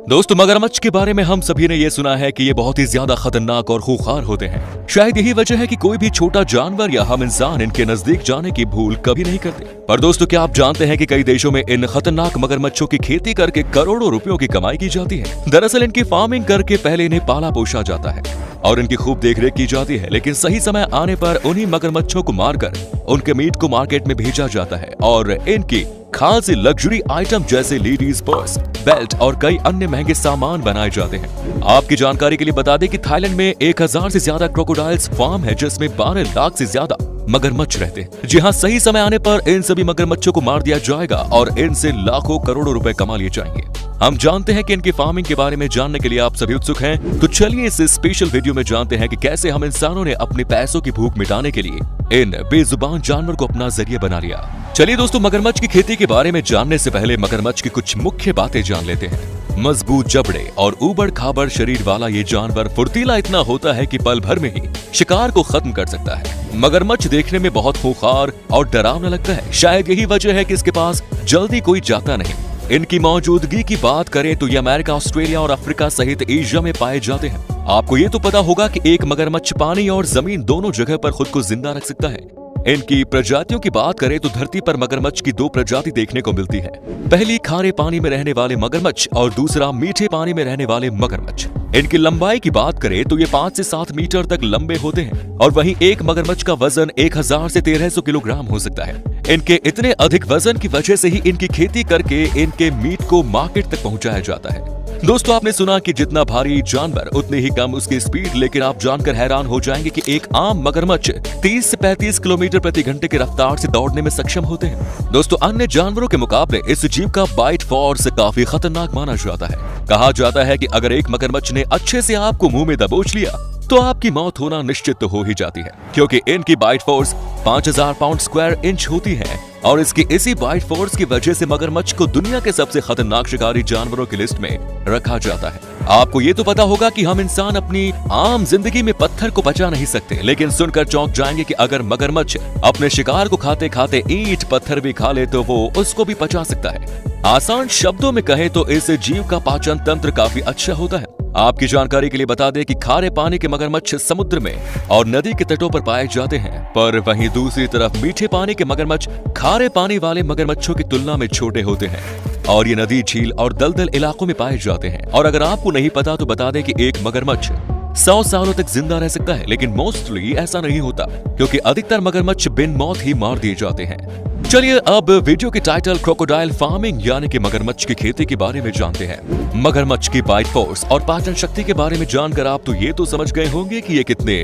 दोस्तों, मगरमच्छ के बारे में हम सभी ने ये सुना है कि ये बहुत ही ज्यादा खतरनाक और खूंखार होते हैं। शायद यही वजह है कि कोई भी छोटा जानवर या हम इंसान इनके नजदीक जाने की भूल कभी नहीं करते। पर दोस्तों, क्या आप जानते हैं कि कई देशों में इन खतरनाक मगरमच्छों की खेती करके करोड़ों रुपयों की कमाई की जाती है। दरअसल इनकी फार्मिंग करके पहले इन्हें पाला पोषा जाता है और इनकी खूब देखरेख की जाती है, लेकिन सही समय आने पर उन्हीं मगरमच्छों को मारकर उनके मीट को मार्केट में भेजा जाता है और इनकी खास लग्जरी आइटम जैसे लेडीज पर्स, बेल्ट और कई अन्य महंगे सामान बनाए जाते हैं। आपकी जानकारी के लिए बता दें कि थाईलैंड में 1000 से ज्यादा क्रोकोडाइल्स फार्म है, जिसमें 12 लाख से ज्यादा मगरमच्छ रहते हैं। जी हाँ, सही समय आने पर इन सभी मगरमच्छों को मार दिया जाएगा और इनसे लाखों करोड़ों रुपए कमा लिए जाएंगे। हम जानते हैं कि इनकी फार्मिंग के बारे में जानने के लिए आप सभी उत्सुक हैं, तो चलिए इस स्पेशल वीडियो में जानते हैं कि कैसे हम इंसानों ने अपने पैसों की भूख मिटाने के लिए इन बेजुबान जानवर को अपना जरिया बना लिया। चलिए दोस्तों, मगरमच्छ की खेती के बारे में जानने से पहले मगरमच्छ की कुछ मुख्य बातें जान लेते हैं। मजबूत जबड़े और ऊबड़ खाबड़ शरीर वाला ये जानवर फुर्तीला इतना होता है कि पल भर में ही शिकार को खत्म कर सकता है। मगरमच्छ देखने में बहुत खूंखार और डरावना लगता है। शायद यही वजह है कि इसके पास जल्दी कोई जाता नहीं। इनकी मौजूदगी की बात करें तो ये अमेरिका, ऑस्ट्रेलिया और अफ्रीका सहित एशिया में पाए जाते हैं। आपको ये तो पता होगा कि एक मगरमच्छ पानी और जमीन दोनों जगह पर खुद को जिंदा रख सकता है। इनकी प्रजातियों की बात करें तो धरती पर मगरमच्छ की 2 प्रजाति देखने को मिलती है। पहली खारे पानी में रहने वाले मगरमच्छ और दूसरा मीठे पानी में रहने वाले मगरमच्छ। इनकी लंबाई की बात करें तो ये 5 से 7 मीटर तक लंबे होते हैं और वहीं एक मगरमच्छ का वजन 1000 से 1300 किलोग्राम हो सकता है। इनके इतने अधिक वजन की वजह से ही इनकी खेती करके इनके मीट को मार्केट तक पहुंचाया जाता है। दोस्तों, आपने सुना कि जितना भारी जानवर उतनी ही कम उसकी स्पीड, लेकिन आप जानकर हैरान हो जाएंगे कि एक आम मगरमच्छ 30 से 35 किलोमीटर प्रति घंटे की रफ्तार से दौड़ने में सक्षम होते हैं। दोस्तों, अन्य जानवरों के मुकाबले इस जीव का बाइट फोर्स काफी खतरनाक माना जाता है। कहा जाता है कि अगर एक मगरमच्छ ने अच्छे से आपको मुंह में दबोच लिया तो आपकी मौत होना निश्चित तो हो ही जाती है, क्योंकि इनकी bite force 5000 pound square inch होती है और इसकी इसी बाइट फोर्स की वजह से मगरमच्छ को दुनिया के सबसे खतरनाक शिकारी जानवरों की लिस्ट में रखा जाता है। आपको ये तो पता होगा कि हम इंसान अपनी आम जिंदगी में पत्थर को पचा नहीं सकते, लेकिन सुनकर चौंक जाएंगे कि अगर मगरमच्छ अपने शिकार को खाते खाते ईंट पत्थर भी खा ले तो वो उसको भी पचा सकता है। आसान शब्दों में कहें तो इस जीव का पाचन तंत्र काफी अच्छा होता है। आपकी जानकारी के लिए बता दें कि खारे पानी के मगरमच्छ समुद्र में और नदी के तटों पर पाए जाते हैं, पर वहीं दूसरी तरफ मीठे पानी के मगरमच्छ खारे पानी वाले मगरमच्छों की तुलना में छोटे होते हैं और ये नदी, झील और दलदल इलाकों में पाए जाते हैं। और अगर आपको नहीं पता तो बता दें कि एक मगरमच्छ 100 सालों तक जिंदा रह सकता है, लेकिन मोस्टली ऐसा नहीं होता, क्योंकि अधिकतर मगरमच्छ बिन मौत ही मार दिए जाते हैं। चलिए अब वीडियो की टाइटल क्रोकोडाइल फार्मिंग यानी कि मगरमच्छ की खेती के बारे में जानते हैं। मगरमच्छ की बाइट फोर्स और पाचन शक्ति के बारे में जानकर आप तो ये तो समझ गए होंगे कि ये कितने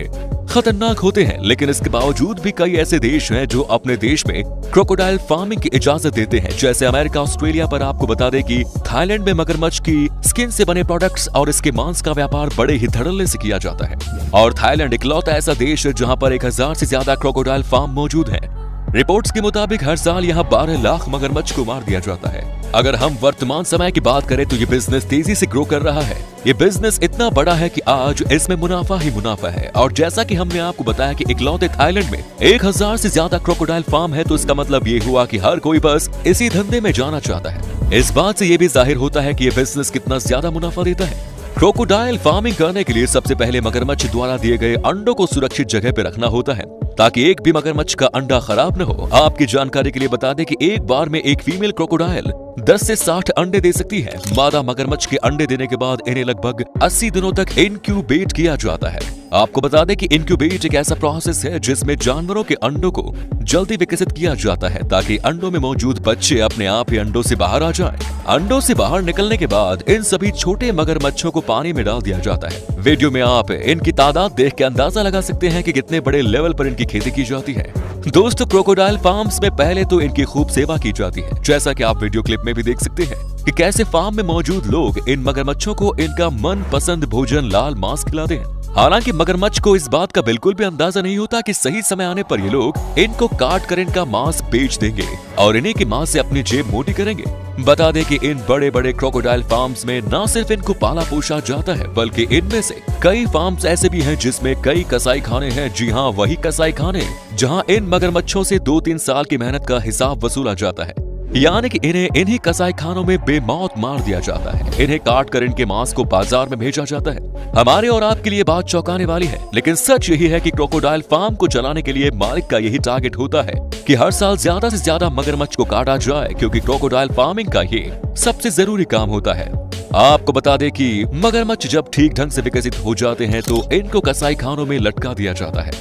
खतरनाक होते हैं, लेकिन इसके बावजूद भी कई ऐसे देश हैं जो अपने देश में क्रोकोडाइल फार्मिंग की इजाजत देते हैं, जैसे अमेरिका, ऑस्ट्रेलिया। पर आपको बता दें कि थाईलैंड में मगरमच्छ की स्किन से बने प्रोडक्ट्स और इसके मांस का व्यापार बड़े ही धड़ल्ले से किया जाता है और थाईलैंड इकलौता ऐसा देश है जहां पर 1000 से ज्यादा क्रोकोडाइल फार्म मौजूद हैं। रिपोर्ट्स के मुताबिक हर साल यहाँ 12 लाख मगरमच्छ को मार दिया जाता है। अगर हम वर्तमान समय की बात करें तो ये बिजनेस तेजी से ग्रो कर रहा है। ये बिजनेस इतना बड़ा है कि आज इसमें मुनाफा ही मुनाफा है। और जैसा कि हमने आपको बताया कि इकलौते थाईलैंड में 1000 से ज्यादा क्रोकोडाइल फार्म है, तो इसका मतलब ये हुआ कि हर कोई बस इसी धंधे में जाना चाहता है। इस बात से ये भी जाहिर होता है कि ये बिजनेस कितना ज्यादा मुनाफा देता है। क्रोकोडाइल फार्मिंग करने के लिए सबसे पहले मगरमच्छ द्वारा दिए गए अंडों को सुरक्षित जगह पे रखना होता है ताकि एक भी मगरमच्छ का अंडा खराब न हो। आपकी जानकारी के लिए बता दें कि एक बार में एक फीमेल क्रोकोडाइल 10 से 60 अंडे दे सकती है। मादा मगरमच्छ के अंडे देने के बाद इन्हें लगभग 80 दिनों तक इनक्यूबेट किया जाता है। आपको बता दें कि इनक्यूबेट एक ऐसा प्रोसेस है जिसमें जानवरों के अंडों को जल्दी विकसित किया जाता है ताकि अंडों में मौजूद बच्चे अपने आप ही अंडों से बाहर आ जाएं। अंडों से बाहर निकलने के बाद इन सभी छोटे मगरमच्छों को पानी में डाल दिया जाता है। वीडियो में आप इनकी तादाद देख के अंदाजा लगा सकते हैं कि कितने बड़े लेवल पर इनकी खेती की जाती है। दोस्तों, क्रोकोडाइल फार्म्स में पहले तो इनकी खूब सेवा की जाती है, जैसा कि आप वीडियो क्लिप में भी देख सकते हैं कि कैसे फार्म में मौजूद लोग इन मगरमच्छों को इनका मनपसंद भोजन लाल मांस खिलाते हैं। हालांकि मगरमच्छ को इस बात का बिल्कुल भी अंदाजा नहीं होता कि सही समय आने पर ये लोग इनको काट कर इनका मांस बेच देंगे और इन्हीं के मांस से अपनी जेब मोटी करेंगे। बता दें कि इन बड़े बड़े क्रोकोडाइल फार्म्स में न सिर्फ इनको पाला पोषा जाता है, बल्कि इनमें से कई फार्म्स ऐसे भी हैं जिसमें कई कसाई खाने हैं। जी हाँ, वही कसाई खाने जहां इन मगरमच्छों से 2-3 साल की मेहनत का हिसाब वसूला जाता है, यानी कि इन्हें इन्हीं कसाई खानों में बेमौत मार दिया जाता है। इन्हें काट कर इनके मांस को बाजार में भेजा जाता है। हमारे और आपके लिए बात चौंकाने वाली है, लेकिन सच यही है कि क्रोकोडाइल फार्म को चलाने के लिए मालिक का यही टारगेट होता है कि हर साल ज्यादा से ज्यादा मगरमच्छ को काटा जाए, क्योंकि क्रोकोडाइल फार्मिंग का ये सबसे जरूरी काम होता है। आपको बता दें कि मगरमच्छ जब ठीक ढंग से विकसित हो जाते हैं तो इनको कसाई खानों में लटका दिया जाता है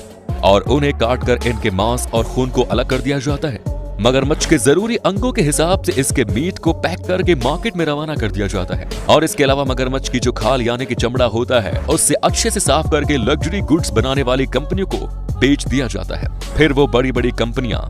और उन्हें काट कर इनके मांस और खून को अलग कर दिया जाता है। मगरमच्छ के जरूरी अंगों के हिसाब से इसके मीट को पैक करके मार्केट में रवाना कर दिया जाता है और इसके अलावा मगरमच्छ की जो खाल यानी कि चमड़ा होता है उससे अच्छे से साफ करके लग्जरी गुड्स बनाने वाली कंपनियों को बेच दिया जाता है। फिर वो बड़ी बड़ी कंपनियां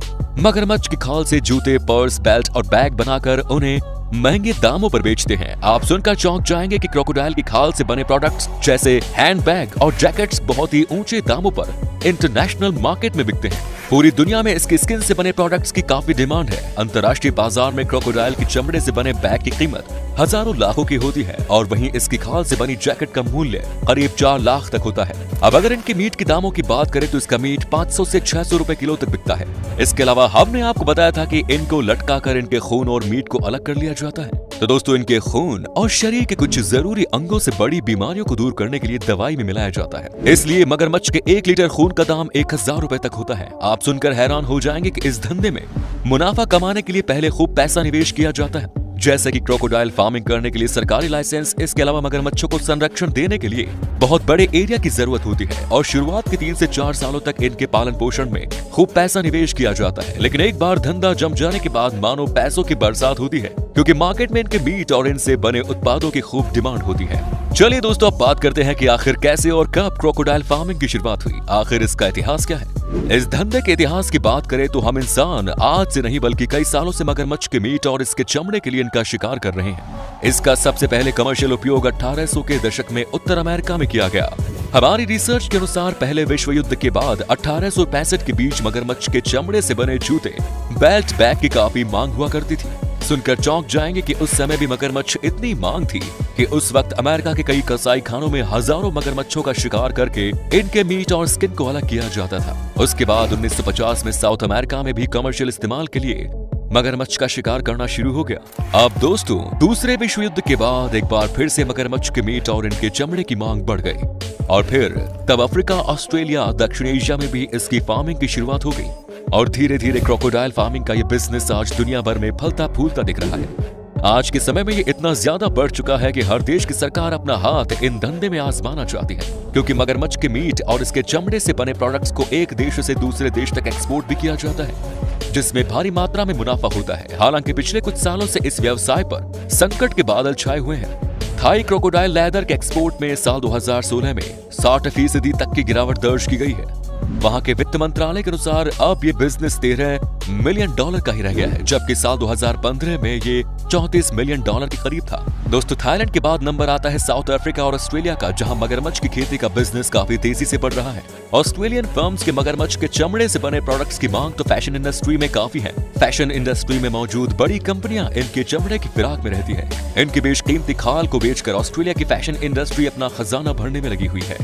मगरमच्छ की खाल से जूते, पर्स, बेल्ट और बैग बनाकर उन्हें महंगे दामों पर बेचते हैं। आप सुनकर चौंक जाएंगे कि क्रोकोडाइल की खाल से बने प्रोडक्ट्स जैसे हैंड बैग और जैकेट्स बहुत ही ऊंचे दामों पर इंटरनेशनल मार्केट में बिकते हैं। पूरी दुनिया में इसकी स्किन से बने प्रोडक्ट्स की काफी डिमांड है। अंतर्राष्ट्रीय बाजार में क्रोकोडाइल की चमड़े से बने बैग की कीमत हजारों लाखों की होती है और वहीं इसकी खाल से बनी जैकेट का मूल्य करीब 4 लाख तक होता है। अब अगर इनके मीट के दामों की बात करें तो इसका मीट 500 से 600 रुपए किलो तक बिकता है। इसके अलावा हमने आपको बताया था कि इनको लटका कर इनके खून और मीट को अलग कर लिया जाता है। तो दोस्तों, इनके खून और शरीर के कुछ जरूरी अंगों से बड़ी बीमारियों को दूर करने के लिए दवाई में मिलाया जाता है। इसलिए मगरमच्छ के 1 लीटर खून का दाम 1000 रुपए तक होता है। आप सुनकर हैरान हो जाएंगे कि इस धंधे में मुनाफा कमाने के लिए पहले खूब पैसा निवेश किया जाता है, जैसे कि क्रोकोडाइल फार्मिंग करने के लिए सरकारी लाइसेंस। इसके अलावा मगरमच्छों को संरक्षण देने के लिए बहुत बड़े एरिया की जरूरत होती है और शुरुआत के 3 से 4 सालों तक इनके पालन पोषण में खूब पैसा निवेश किया जाता है। लेकिन एक बार धंधा जम जाने के बाद मानो पैसों की बरसात होती है, क्योंकि मार्केट में इनके मीट और इनसे बने उत्पादों की खूब डिमांड होती है। चलिए दोस्तों, अब बात करते हैं कि आखिर कैसे और कब क्रोकोडाइल फार्मिंग की शुरुआत हुई, आखिर इसका इतिहास क्या है। इस धंधे के इतिहास की बात करें तो हम इंसान आज से नहीं बल्कि कई सालों से मगरमच्छ के मीट और इसके चमड़े के लिए इनका शिकार कर रहे हैं। इसका सबसे पहले कमर्शियल उपयोग 1800 के दशक में उत्तर अमेरिका में किया गया। हमारी रिसर्च के अनुसार पहले विश्व युद्ध के बाद 1865 के बीच मगरमच्छ के चमड़े से बने जूते, बेल्ट, बैग की काफी मांग हुआ करती थी। सुनकर चौंक जाएंगे कि उस समय भी मगरमच्छ इतनी मांग थी कि उस वक्त अमेरिका के कई कसाई खानों में हजारों मगरमच्छों का शिकार करके इनके मीट और स्किन को अलग किया जाता था। उसके बाद 1950 में साउथ अमेरिका में भी कमर्शियल इस्तेमाल के लिए मगरमच्छ का शिकार करना शुरू हो गया। अब दोस्तों, दूसरे विश्व युद्ध के बाद एक बार फिर से मगरमच्छ के मीट और इनके चमड़े की मांग बढ़ गई और फिर तब अफ्रीका, ऑस्ट्रेलिया, दक्षिण एशिया में भी इसकी फार्मिंग की शुरुआत हो गई और धीरे धीरे क्रोकोडाइल फार्मिंग का ये बिजनेस आज दुनिया भर में फलता फूलता दिख रहा है। आज के समय में ये इतना ज्यादा बढ़ चुका है कि हर देश की सरकार अपना हाथ इन धंधे में आजमाना चाहती है, क्योंकि मगरमच्छ के मीट और इसके चमड़े से बने प्रोडक्ट्स को एक देश से दूसरे देश तक एक्सपोर्ट भी किया जाता है, जिसमें भारी मात्रा में मुनाफा होता है। हालांकि पिछले कुछ सालों से इस व्यवसाय पर संकट के बादल छाए हुए हैं। थाई क्रोकोडाइल लेदर के एक्सपोर्ट में साल 2016 में 60% तक की गिरावट दर्ज की गई है। वहां के वित्त मंत्रालय के अनुसार अब ये बिजनेस $13 मिलियन का ही रह गया है, जबकि साल 2015 में ये $34 मिलियन के करीब था। दोस्तों, थाईलैंड के बाद नंबर आता है साउथ अफ्रीका और ऑस्ट्रेलिया का, जहां मगरमच्छ की खेती का बिजनेस काफी तेजी से बढ़ रहा है। ऑस्ट्रेलियन फर्म्स के मगरमच्छ के चमड़े से बने प्रोडक्ट्स की मांग तो फैशन इंडस्ट्री में काफी है। फैशन इंडस्ट्री में मौजूद बड़ी कंपनियां इनके चमड़े की फिराक में रहती है। इनकी बेशकीमती खाल को बेचकर ऑस्ट्रेलिया की फैशन इंडस्ट्री अपना खजाना भरने में लगी हुई है।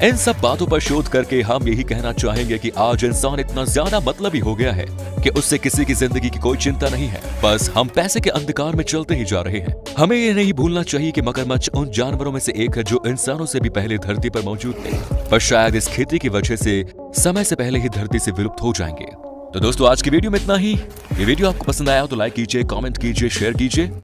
इन सब बातों पर शोध करके हम यही कहना चाहेंगे कि आज इंसान इतना ज्यादा मतलबी हो गया है कि उससे किसी की जिंदगी की कोई चिंता नहीं है। बस हम पैसे के अंधकार में चलते ही जा रहे हैं। हमें ये नहीं भूलना चाहिए कि मगरमच्छ उन जानवरों में से एक है जो इंसानों से भी पहले धरती पर मौजूद थे, पर शायद इस खेती की वजह से समय से पहले ही धरती से विलुप्त हो जाएंगे। तो दोस्तों, आज की वीडियो में इतना ही। ये वीडियो आपको पसंद आया हो तो लाइक कीजिए, कमेंट कीजिए, शेयर कीजिए